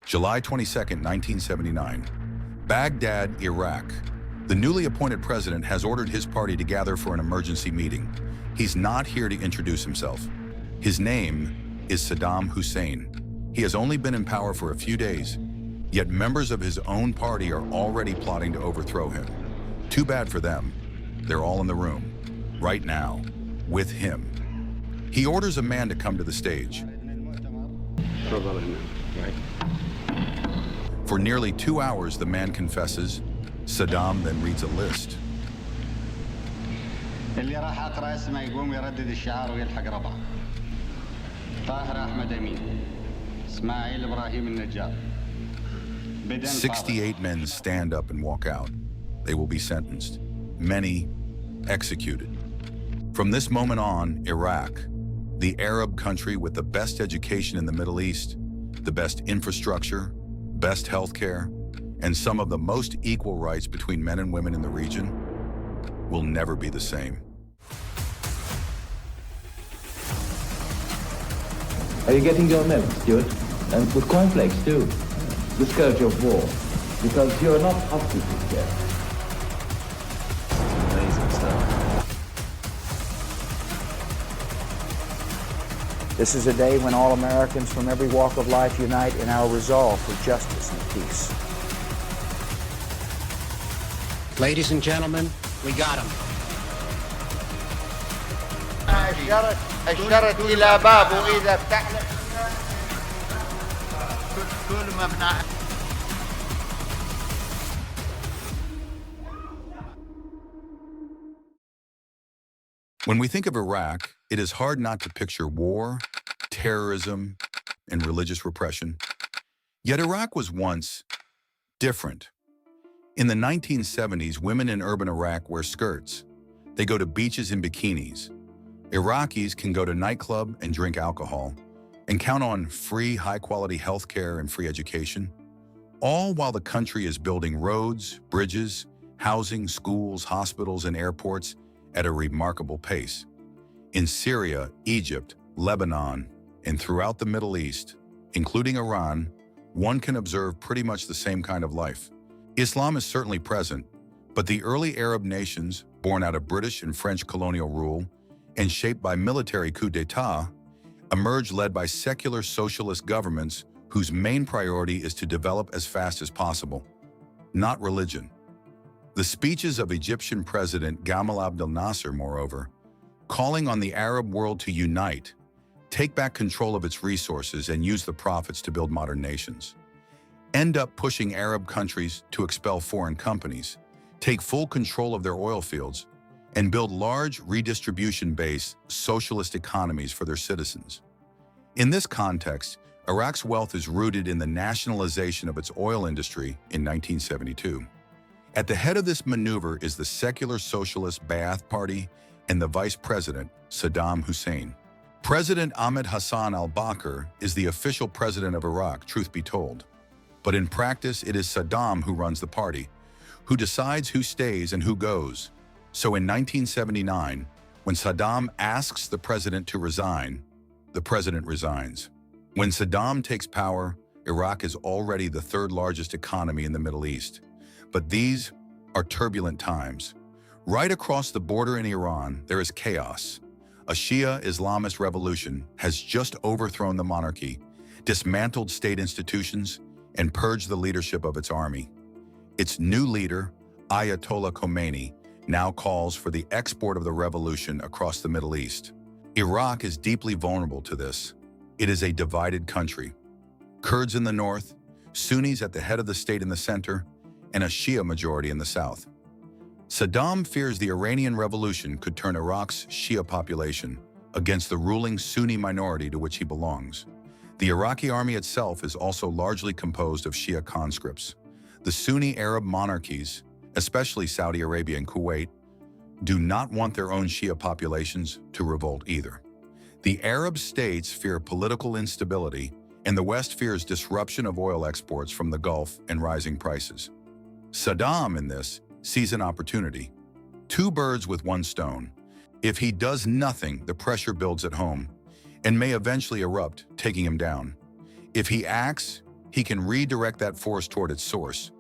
July 22, 1979. Baghdad, Iraq. The newly appointed president has ordered his party to gather for an emergency meeting. He's not here to introduce himself. His name is Saddam Hussein. He has only been in power for a few days, yet members of his own party are already plotting to overthrow him. Too bad for them. They're all in the room, right now, with him. He orders a man to come to the stage. For nearly 2 hours, the man confesses. Saddam then reads a list. اللي راح اقرا اسمه يقوم يردد الشعار ويلحق ربعه. طاهر احمد امين. اسماعيل ابراهيم النجار. 68 men stand up and walk out. They will be sentenced, many executed. From this moment on, Iraq, the Arab country with the best education in the Middle East, the best infrastructure, best healthcare, and some of the most equal rights between men and women in the region, will never be the same. Are you getting your milk, Stuart? And with cornflakes too. The scourge of war. Because you're not housekeepers yet. Amazing stuff. This is a day when all Americans from every walk of life unite in our resolve for justice and peace. Ladies and gentlemen, we got him. أشرت إلى بابه إذا فتحنا كل مبنى. When we think of Iraq, it is hard not to picture war, terrorism, and religious repression. Yet Iraq was once different. In the 1970s, women in urban Iraq wear skirts. They go to beaches in bikinis. Iraqis can go to nightclub and drink alcohol and count on free, high-quality health care and free education, all while the country is building roads, bridges, housing, schools, hospitals, and airports at a remarkable pace. In Syria, Egypt, Lebanon, and throughout the Middle East, including Iran, one can observe pretty much the same kind of life. Islam is certainly present, but the early Arab nations, born out of British and French colonial rule and shaped by military coups d'etat, emerged led by secular socialist governments whose main priority is to develop as fast as possible, not religion. The speeches of Egyptian President Gamal Abdel Nasser, moreover, calling on the Arab world to unite, take back control of its resources and use the profits to build modern nations, end up pushing Arab countries to expel foreign companies, take full control of their oil fields, and build large redistribution-based socialist economies for their citizens. In this context, Iraq's wealth is rooted in the nationalization of its oil industry in 1972. At the head of this maneuver is the secular socialist Ba'ath Party and the vice president, Saddam Hussein. President Ahmed Hassan al-Bakr is the official president of Iraq, truth be told. But in practice, it is Saddam who runs the party, who decides who stays and who goes. So in 1979, when Saddam asks the president to resign, the president resigns. When Saddam takes power, Iraq is already the third largest economy in the Middle East. But these are turbulent times. Right across the border in Iran, there is chaos. A Shia Islamist revolution has just overthrown the monarchy, dismantled state institutions, and purged the leadership of its army. Its new leader, Ayatollah Khomeini, now calls for the export of the revolution across the Middle East. Iraq is deeply vulnerable to this. It is a divided country. Kurds in the north, Sunnis at the head of the state in the center, and a Shia majority in the south. Saddam fears the Iranian Revolution could turn Iraq's Shia population against the ruling Sunni minority to which he belongs. The Iraqi army itself is also largely composed of Shia conscripts. The Sunni Arab monarchies, especially Saudi Arabia and Kuwait, do not want their own Shia populations to revolt either. The Arab states fear political instability, and the West fears disruption of oil exports from the Gulf and rising prices. Saddam, in this, sees an opportunity. Two birds with one stone. If he does nothing, the pressure builds at home and may eventually erupt, taking him down. If he acts, he can redirect that force toward its source.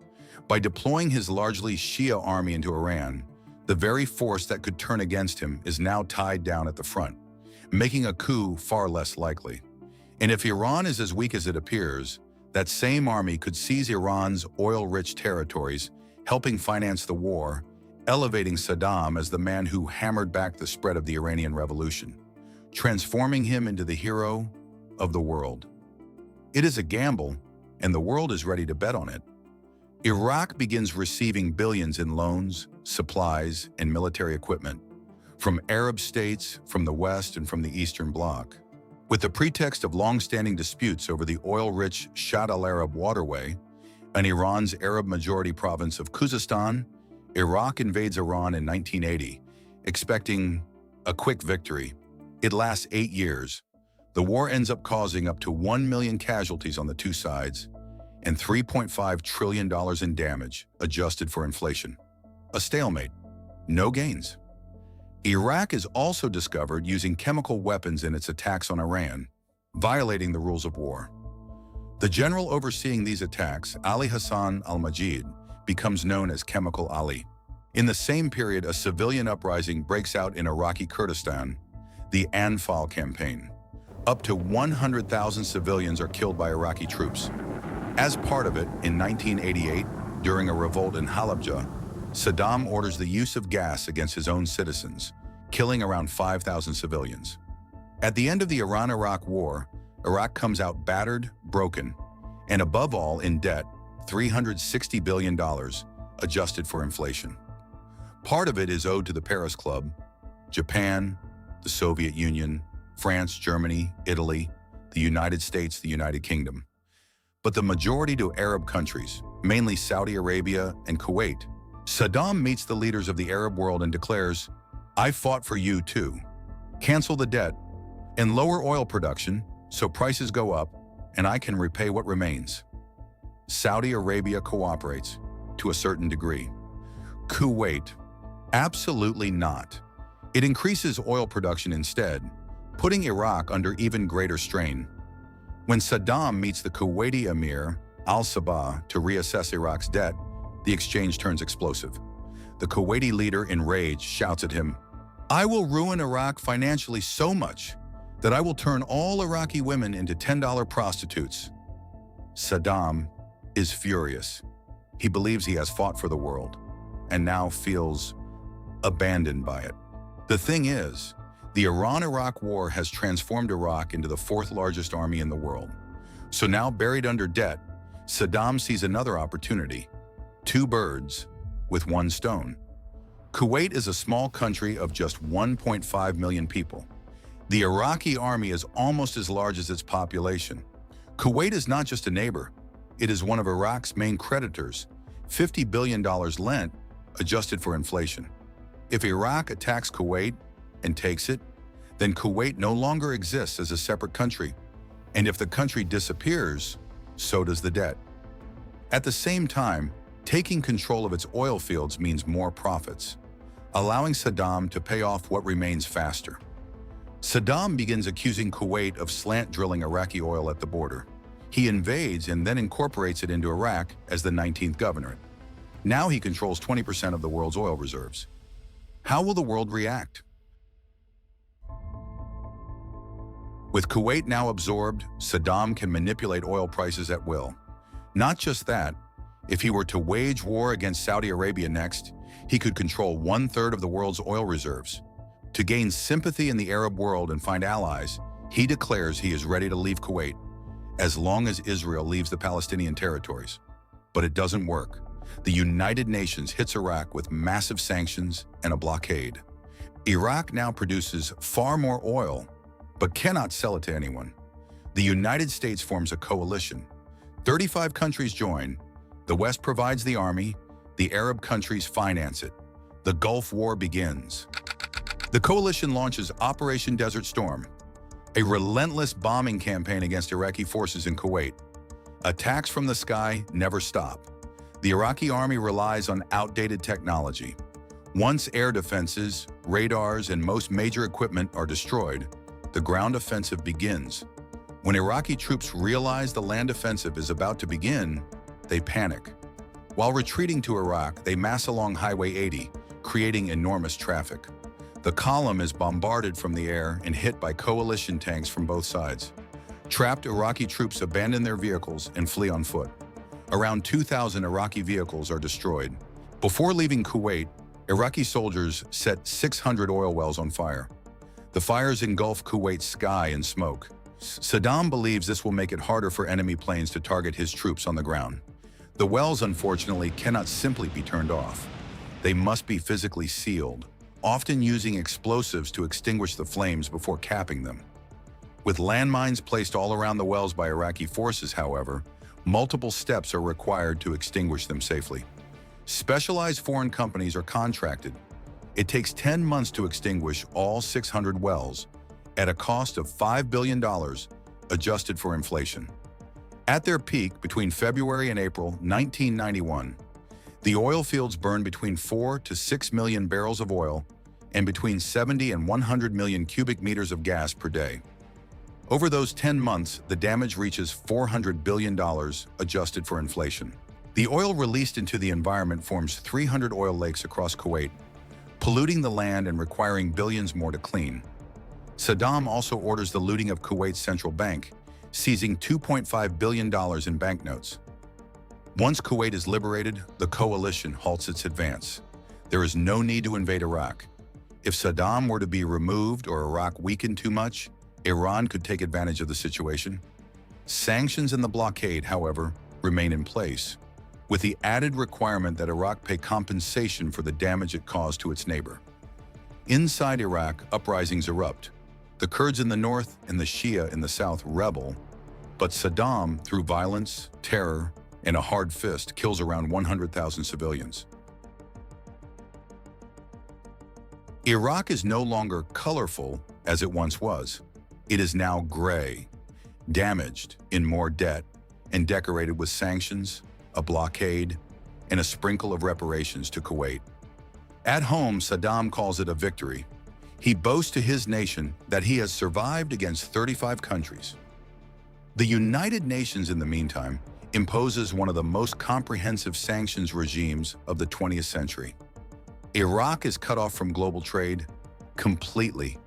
By deploying his largely Shia army into Iran, the very force that could turn against him is now tied down at the front, making a coup far less likely. And if Iran is as weak as it appears, that same army could seize Iran's oil-rich territories, helping finance the war, elevating Saddam as the man who hammered back the spread of the Iranian Revolution, transforming him into the hero of the world. It is a gamble, and the world is ready to bet on it. Iraq begins receiving billions in loans, supplies, and military equipment from Arab states, from the West, and from the Eastern Bloc. With the pretext of long-standing disputes over the oil-rich Shatt al-Arab waterway, in Iran's Arab-majority province of Khuzestan, Iraq invades Iran in 1980, expecting a quick victory. It lasts 8 years. The war ends up causing up to 1 million casualties on the two sides and $3.5 trillion in damage, adjusted for inflation. A stalemate. No gains. Iraq is also discovered using chemical weapons in its attacks on Iran, violating the rules of war. The general overseeing these attacks, Ali Hassan al-Majid, becomes known as Chemical Ali. In the same period, a civilian uprising breaks out in Iraqi Kurdistan, the Anfal campaign. Up to 100,000 civilians are killed by Iraqi troops. As part of it, in 1988, during a revolt in Halabja, Saddam orders the use of gas against his own citizens, killing around 5,000 civilians. At the end of the Iran-Iraq War, Iraq comes out battered, broken, and above all in debt, $360 billion, adjusted for inflation. Part of it is owed to the Paris Club, Japan, the Soviet Union, France, Germany, Italy, the United States, the United Kingdom. But the majority to Arab countries, mainly Saudi Arabia and Kuwait. Saddam meets the leaders of the Arab world and declares, "I fought for you too. Cancel the debt and lower oil production so prices go up and I can repay what remains." Saudi Arabia cooperates to a certain degree. Kuwait, absolutely not. It increases oil production instead, putting Iraq under even greater strain. When Saddam meets the Kuwaiti Emir, al-Sabah, to reassess Iraq's debt, the exchange turns explosive. The Kuwaiti leader, enraged, shouts at him, "I will ruin Iraq financially so much that I will turn all Iraqi women into $10 prostitutes." Saddam is furious. He believes he has fought for the world and now feels abandoned by it. The thing is, the Iran-Iraq War has transformed Iraq into the fourth largest army in the world. So now, buried under debt, Saddam sees another opportunity. Two birds with one stone. Kuwait is a small country of just 1.5 million people. The Iraqi army is almost as large as its population. Kuwait is not just a neighbor. It is one of Iraq's main creditors, $50 billion lent, adjusted for inflation. If Iraq attacks Kuwait and takes it, then Kuwait no longer exists as a separate country. And if the country disappears, so does the debt. At the same time, taking control of its oil fields means more profits, allowing Saddam to pay off what remains faster. Saddam begins accusing Kuwait of slant drilling Iraqi oil at the border. He invades and then incorporates it into Iraq as the 19th governorate. Now he controls 20% of the world's oil reserves. How will the world react? With Kuwait now absorbed, Saddam can manipulate oil prices at will. Not just that, if he were to wage war against Saudi Arabia next, he could control 1/3 of the world's oil reserves. To gain sympathy in the Arab world and find allies, he declares he is ready to leave Kuwait, as long as Israel leaves the Palestinian territories. But it doesn't work. The United Nations hits Iraq with massive sanctions and a blockade. Iraq now produces far more oil, but cannot sell it to anyone. The United States forms a coalition. 35 countries join. The West provides the army. The Arab countries finance it. The Gulf War begins. The coalition launches Operation Desert Storm, a relentless bombing campaign against Iraqi forces in Kuwait. Attacks from the sky never stop. The Iraqi army relies on outdated technology. Once air defenses, radars, and most major equipment are destroyed, the ground offensive begins. When Iraqi troops realize the land offensive is about to begin, they panic. While retreating to Iraq, they mass along Highway 80, creating enormous traffic. The column is bombarded from the air and hit by coalition tanks from both sides. Trapped Iraqi troops abandon their vehicles and flee on foot. Around 2,000 Iraqi vehicles are destroyed. Before leaving Kuwait, Iraqi soldiers set 600 oil wells on fire. The fires engulf Kuwait's sky in smoke. Saddam believes this will make it harder for enemy planes to target his troops on the ground. The wells, unfortunately, cannot simply be turned off. They must be physically sealed, often using explosives to extinguish the flames before capping them. With landmines placed all around the wells by Iraqi forces, however, multiple steps are required to extinguish them safely. Specialized foreign companies are contracted. It takes 10 months to extinguish all 600 wells at a cost of $5 billion, adjusted for inflation. At their peak between February and April 1991, the oil fields burned between 4 to 6 million barrels of oil and between 70 and 100 million cubic meters of gas per day. Over those 10 months, the damage reaches $400 billion, adjusted for inflation. The oil released into the environment forms 300 oil lakes across Kuwait, polluting the land and requiring billions more to clean. Saddam also orders the looting of Kuwait's central bank, seizing $2.5 billion in banknotes. Once Kuwait is liberated, the coalition halts its advance. There is no need to invade Iraq. If Saddam were to be removed or Iraq weakened too much, Iran could take advantage of the situation. Sanctions and the blockade, however, remain in place, with the added requirement that Iraq pay compensation for the damage it caused to its neighbor. Inside Iraq, uprisings erupt. The Kurds in the north and the Shia in the south rebel, but Saddam, through violence, terror, and a hard fist, kills around 100,000 civilians. Iraq is no longer colorful as it once was. It is now gray, damaged, in more debt, and decorated with sanctions, a blockade, and a sprinkle of reparations to Kuwait. At home, Saddam calls it a victory. He boasts to his nation that he has survived against 35 countries. The United Nations, in the meantime, imposes one of the most comprehensive sanctions regimes of the 20th century. Iraq is cut off from global trade completely.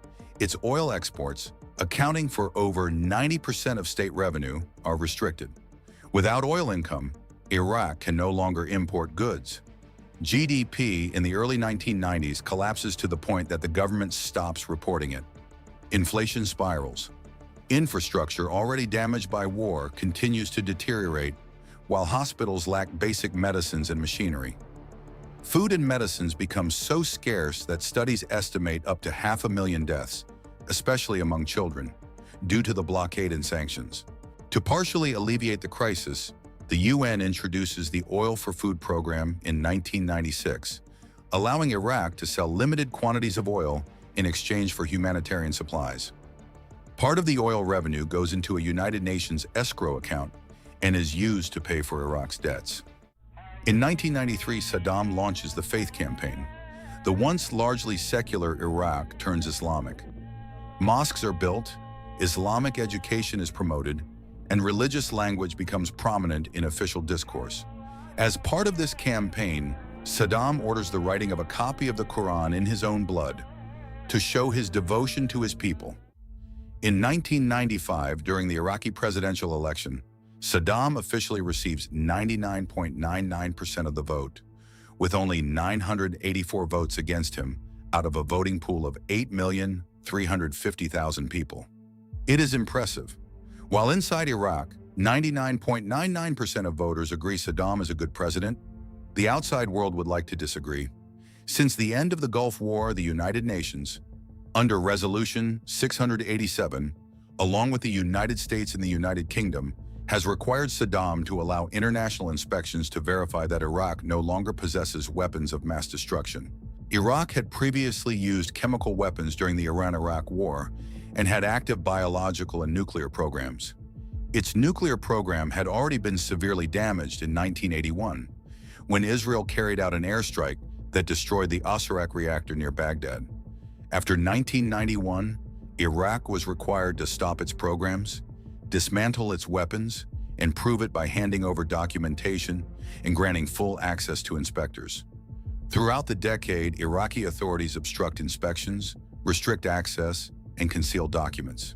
Its oil exports, accounting for over 90% of state revenue, are restricted. Without oil income, Iraq can no longer import goods. GDP in the early 1990s collapses to the point that the government stops reporting it. Inflation spirals. Infrastructure already damaged by war continues to deteriorate, while hospitals lack basic medicines and machinery. Food and medicines become so scarce that studies estimate up to 500,000 deaths, especially among children, due to the blockade and sanctions. To partially alleviate the crisis, the UN introduces the Oil for Food program in 1996, allowing Iraq to sell limited quantities of oil in exchange for humanitarian supplies. Part of the oil revenue goes into a United Nations escrow account and is used to pay for Iraq's debts. In 1993, Saddam launches the Faith Campaign. The once largely secular Iraq turns Islamic. Mosques are built, Islamic education is promoted, and religious language becomes prominent in official discourse. As part of this campaign, Saddam orders the writing of a copy of the Quran in his own blood to show his devotion to his people. In 1995, during the Iraqi presidential election, Saddam officially receives 99.99% of the vote, with only 984 votes against him out of a voting pool of 8,350,000 people. It is impressive. While inside Iraq, 99.99% of voters agree Saddam is a good president, the outside world would like to disagree. Since the end of the Gulf War, the United Nations, under Resolution 687, along with the United States and the United Kingdom, has required Saddam to allow international inspections to verify that Iraq no longer possesses weapons of mass destruction. Iraq had previously used chemical weapons during the Iran-Iraq War and had active biological and nuclear programs. Its nuclear program had already been severely damaged in 1981, when Israel carried out an airstrike that destroyed the Osirak reactor near Baghdad. After 1991, Iraq was required to stop its programs, dismantle its weapons, and prove it by handing over documentation and granting full access to inspectors. Throughout the decade, Iraqi authorities obstruct inspections, restrict access, and conceal documents.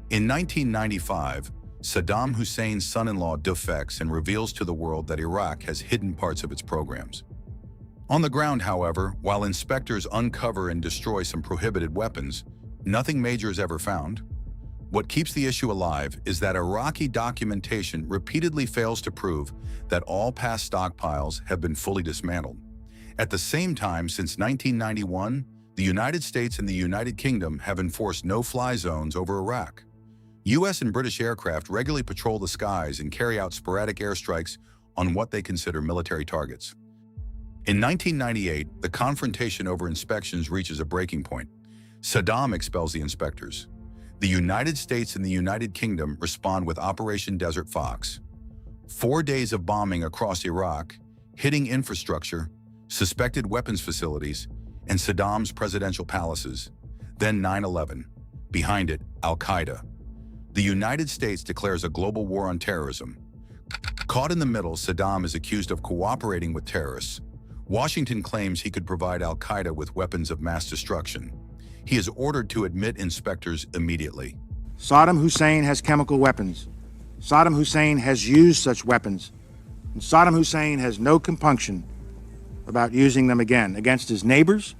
In 1995, Saddam Hussein's son-in-law defects and reveals to the world that Iraq has hidden parts of its programs. On the ground, however, while inspectors uncover and destroy some prohibited weapons, nothing major is ever found. What keeps the issue alive is that Iraqi documentation repeatedly fails to prove that all past stockpiles have been fully dismantled. At the same time, since 1991, the United States and the United Kingdom have enforced no-fly zones over Iraq. U.S. and British aircraft regularly patrol the skies and carry out sporadic airstrikes on what they consider military targets. In 1998, the confrontation over inspections reaches a breaking point. Saddam expels the inspectors. The United States and the United Kingdom respond with Operation Desert Fox. 4 days of bombing across Iraq, hitting infrastructure, suspected weapons facilities, and Saddam's presidential palaces. Then 9/11. Behind it, Al-Qaeda. The United States declares a global war on terrorism. Caught in the middle, Saddam is accused of cooperating with terrorists. Washington claims he could provide Al-Qaeda with weapons of mass destruction. He is ordered to admit inspectors immediately. Saddam Hussein has chemical weapons. Saddam Hussein has used such weapons. And Saddam Hussein has no compunction about using them again against his neighbors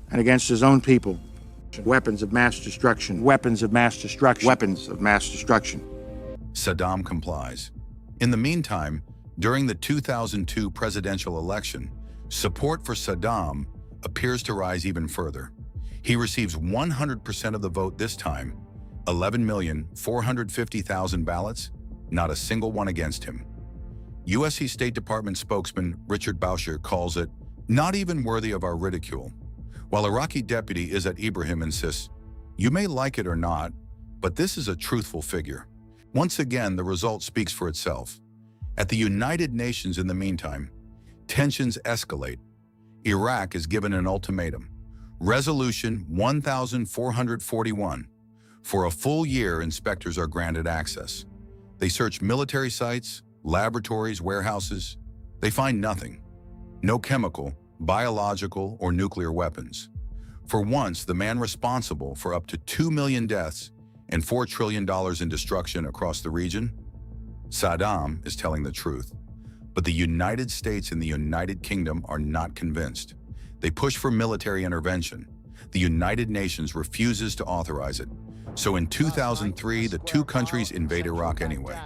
and against his own people. Weapons of mass destruction. Weapons of mass destruction. Weapons of mass destruction. Saddam complies. In the meantime, during the 2002 presidential election, support for Saddam appears to rise even further. He receives 100% of the vote this time, 11,450,000 ballots, not a single one against him. U.S. State Department spokesman Richard Boucher calls it not even worthy of our ridicule, while Iraqi Deputy Izzat Ibrahim insists, you may like it or not, but this is a truthful figure. Once again, the result speaks for itself. At the United Nations, in the meantime, tensions escalate. Iraq is given an ultimatum. Resolution 1441. For a full year, inspectors are granted access. They search military sites, laboratories, warehouses. They find nothing. No chemical, biological, or nuclear weapons. For once, the man responsible for up to 2 million deaths and $4 trillion in destruction across the region, Saddam, is telling the truth. But the United States and the United Kingdom are not convinced. They push for military intervention. The United Nations refuses to authorize it. So in 2003, the two countries invade Iraq anyway.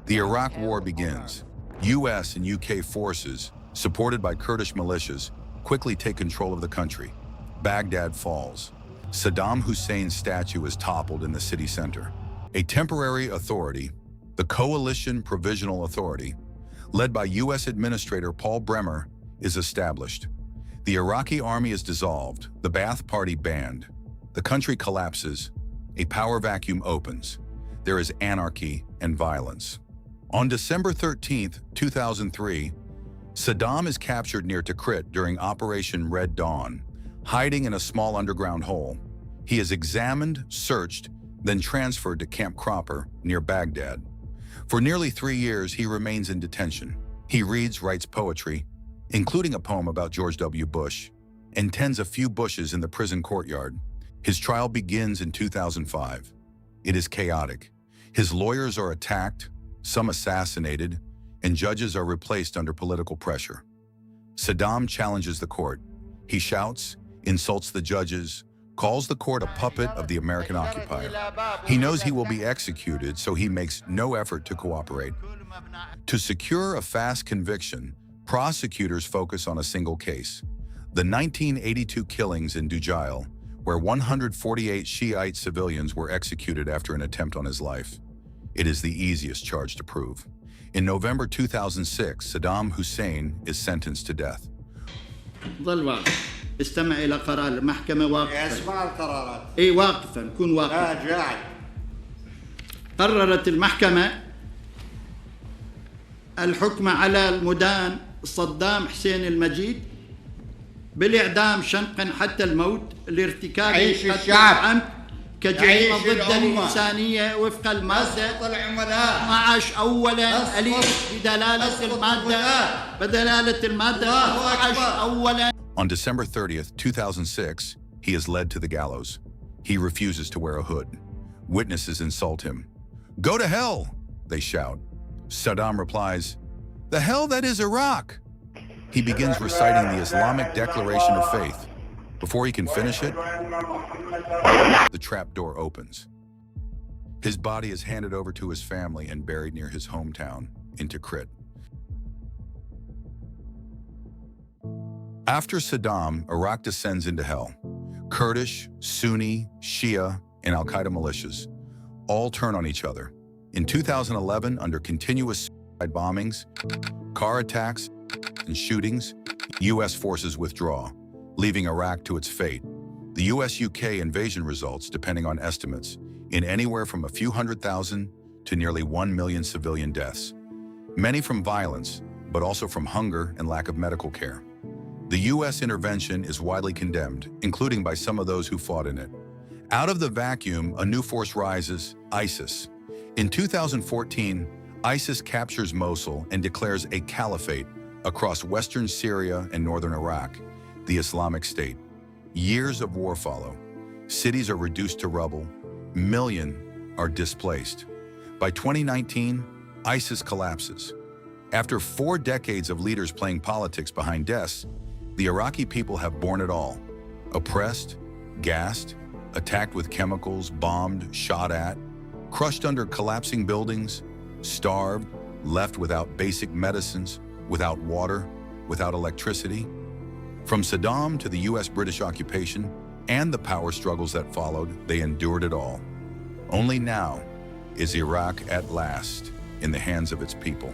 The Iraq War begins. US and UK forces, supported by Kurdish militias, quickly take control of the country. Baghdad falls. Saddam Hussein's statue is toppled in the city center. A temporary authority, the Coalition Provisional Authority, led by US Administrator Paul Bremer, is established. The Iraqi army is dissolved, the Ba'ath Party banned. The country collapses. A power vacuum opens. There is anarchy and violence. On December 13, 2003, Saddam is captured near Tikrit during Operation Red Dawn, hiding in a small underground hole. He is examined, searched, then transferred to Camp Cropper near Baghdad. For nearly 3 years, he remains in detention. He reads, writes poetry, including a poem about George W. Bush, and tends a few bushes in the prison courtyard. His trial begins in 2005. It is chaotic. His lawyers are attacked, some assassinated, and judges are replaced under political pressure. Saddam challenges the court. He shouts, insults the judges, calls the court a puppet of the American occupier. He knows he will be executed, so he makes no effort to cooperate. To secure a fast conviction, prosecutors focus on a single case, the 1982 killings in Dujail, where 148 Shiite civilians were executed after an attempt on his life. It is the easiest charge to prove. In November 2006, Saddam Hussein is sentenced to death. ظل واقف استمع إلى قرار المحكمة واقفا اسمع القرارات واقفا كن واقفا قاعد قررت المحكمة الحكم على المدان صدام حسين المجيد بالإعدام شنقا حتى الموت لارتكاب عيش قتل الشعب. عمد كجريمة يعيش ضد الأمة. الإنسانية وفق المادة أسقط العملاء 12 أولا أسقط. أليف بدلالة أسقط المادة الولاة. بدلالة المادة الله 12 أكبر. أولا. On December 30th, 2006, he is led to the gallows. He refuses to wear a hood. Witnesses insult him. "Go to hell," they shout. Saddam replies, "The hell that is Iraq." He begins reciting the Islamic Declaration of Faith. Before he can finish it, the trap door opens. His body is handed over to his family and buried near his hometown in Tikrit. After Saddam, Iraq descends into hell. Kurdish, Sunni, Shia, and al-Qaeda militias all turn on each other. In 2011, under continuous suicide bombings, car attacks, and shootings, U.S. forces withdraw, leaving Iraq to its fate. The U.S.-UK invasion results, depending on estimates, in anywhere from a few 100,000 to nearly 1 million civilian deaths. Many from violence, but also from hunger and lack of medical care. The U.S. intervention is widely condemned, including by some of those who fought in it. Out of the vacuum, a new force rises, ISIS. In 2014, ISIS captures Mosul and declares a caliphate across western Syria and northern Iraq, the Islamic State. Years of war follow. Cities are reduced to rubble. Millions are displaced. By 2019, ISIS collapses. After 4 decades of leaders playing politics behind desks, the Iraqi people have borne it all. Oppressed, gassed, attacked with chemicals, bombed, shot at, crushed under collapsing buildings, starved, left without basic medicines, without water, without electricity. From Saddam to the US-British occupation and the power struggles that followed, they endured it all. Only now is Iraq at last in the hands of its people.